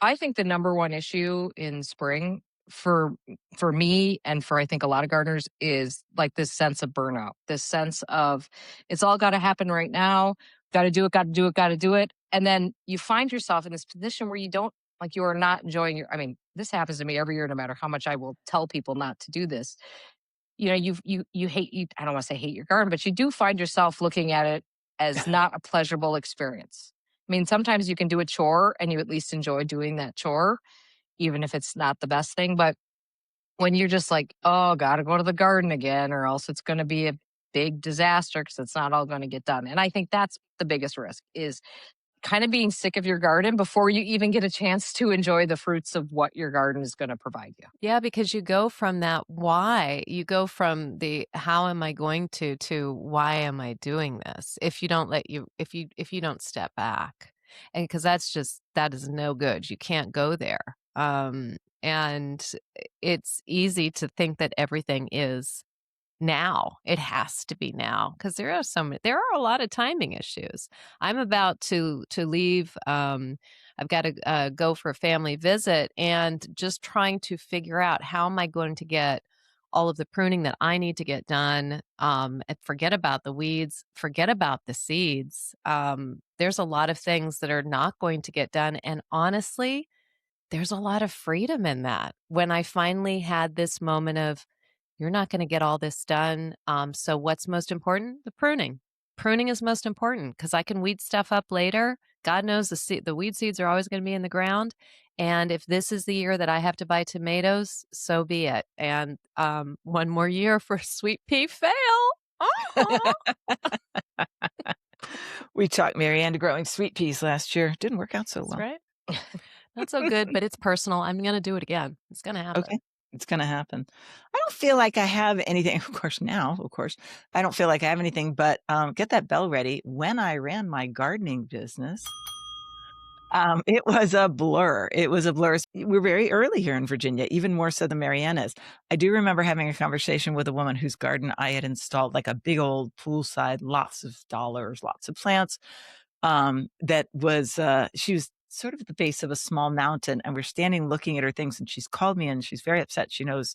I think the number one issue in spring for for me and for I think a lot of gardeners is like this sense of burnout, this sense of it's all got to happen right now, got to do it, got to do it, got to do it, and then you find yourself in this position where you don't like you are not enjoying your. I mean, this happens to me every year, no matter how much I will tell people not to do this. You know, you hate you. I don't want to say hate your garden, but you do find yourself looking at it as not a pleasurable experience. I mean, sometimes you can do a chore and you at least enjoy doing that chore, even if it's not the best thing. But when you're just like, oh, got to go to the garden again, or else it's going to be a big disaster because it's not all going to get done. And I think that's the biggest risk is kind of being sick of your garden before you even get a chance to enjoy the fruits of what your garden is going to provide you. Yeah, because you go from that why, you go from the how am I going to why am I doing this? If you don't let you if you don't step back. And because that is no good. You can't go there. And it's easy to think that everything is now. It has to be now because there are a lot of timing issues. I'm about to leave. I've got to go for a family visit and just trying to figure out how am I going to get all of the pruning that I need to get done. And forget about the weeds, forget about the seeds. There's a lot of things that are not going to get done. And honestly, there's a lot of freedom in that. When I finally had this moment of, you're not going to get all this done. So what's most important? The pruning. Pruning is most important because I can weed stuff up later. God knows the weed seeds are always going to be in the ground. And if this is the year that I have to buy tomatoes, so be it. And one more year for sweet pea fail. Uh-huh. We talked Marianne to growing sweet peas last year. Didn't work out so That's well. right. Not so good, but it's personal. I'm going to do it again. It's going to Okay. happen. It's gonna happen. I don't feel like I have anything of course, I don't feel like I have anything, but, get that bell ready. When I ran my gardening business, it was a blur. It was a blur. We're very early here in Virginia, even more so than Marianne is. I do remember having a conversation with a woman whose garden I had installed, like a big old poolside, lots of dollars, lots of plants, that was, she was sort of at the base of a small mountain, and we're standing looking at her things, and she's called me, and she's very upset. She knows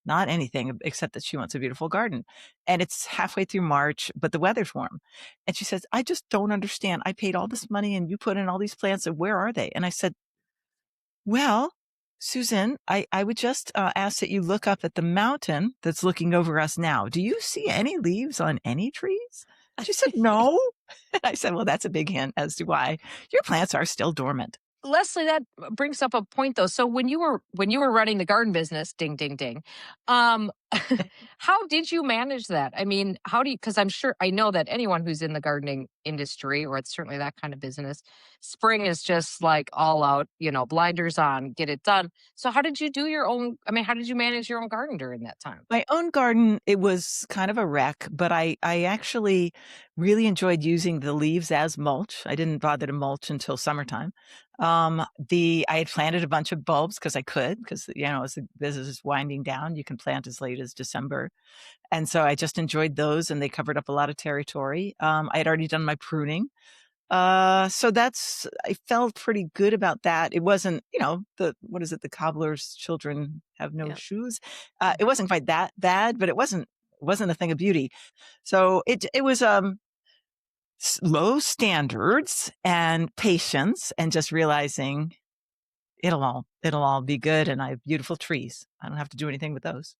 not anything except that she wants a beautiful garden. And it's halfway through March, but the weather's warm. And she says, I just don't understand. I paid all this money and you put in all these plants, and where are they? And I said, well, Susan, I would just ask that you look up at the mountain that's looking over us now. Do you see any leaves on any trees? She said, no. I said, well, that's a big hint as to why your plants are still dormant. Leslie, that brings up a point though. So when you were running the garden business, ding ding ding, um, how did you manage that? I mean, how do you? Because I'm sure I know that anyone who's in the gardening industry, or it's certainly that kind of business, spring is just like all out, you know, blinders on, get it done. So how did you do your own? I mean, how did you manage your own garden during that time? My own garden, it was kind of a wreck, but I actually really enjoyed using the leaves as mulch. I didn't bother to mulch until summertime. I had planted a bunch of bulbs because I could, because, you know, as the business is winding down, you can plant as late as December. And so I just enjoyed those, and they covered up a lot of territory. I had already done my pruning. So I felt pretty good about that. It wasn't, you know, what is it? The cobbler's children have no Yeah. shoes. It wasn't quite that bad, but it wasn't a thing of beauty. So it was, low standards and patience and just realizing it'll all be good. And I have beautiful trees. I don't have to do anything with those.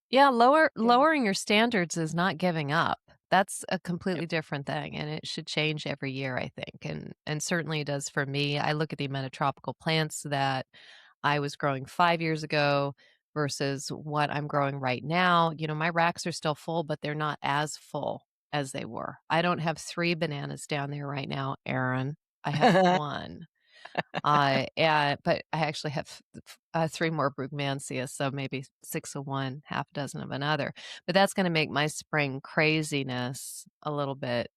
Yeah, Yeah. lowering your standards is not giving up. That's a completely different thing, and it should change every year, I think, and certainly it does for me. I look at the amount of tropical plants that I was growing 5 years ago versus what I'm growing right now. You know, my racks are still full, but they're not as full as they were. I don't have 3 bananas down there right now, Erin. I have 1. But I actually have 3 more brugmansias, so maybe 6 of one, half a dozen of another. But that's gonna make my spring craziness a little bit,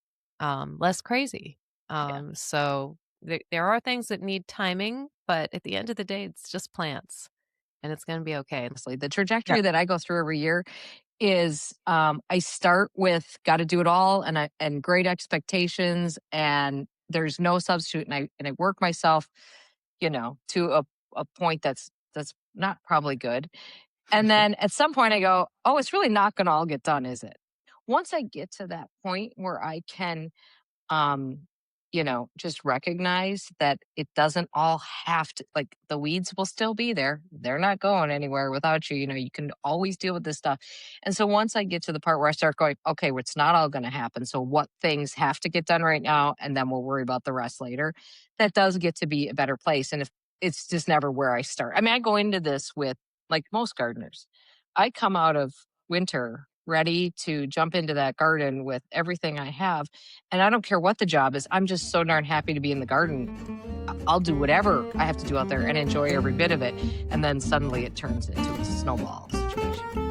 less crazy. Yeah. So there are things that need timing, but at the end of the day, it's just plants, and it's gonna be okay. Honestly, the Yeah. trajectory that I go through every year is I start with got to do it all and great expectations and there's no substitute and I work myself to a point that's not probably good. And then at some point I go, oh, it's really not going to all get done, is it? Once I get to that point where I can um just recognize that it doesn't all have to, like, the weeds will still be there, they're not going anywhere without you. You can always deal with this stuff. And so once I get to the part where I start going, okay, well, it's not all going to happen, so what things have to get done right now, and then we'll worry about the rest later, that does get to be a better place. And if it's just never where I start, I mean, I go into this with, like most gardeners, I come out of winter ready to jump into that garden with everything I have. And I don't care what the job is. I'm just so darn happy to be in the garden. I'll do whatever I have to do out there and enjoy every bit of it. And then suddenly it turns into a snowball situation.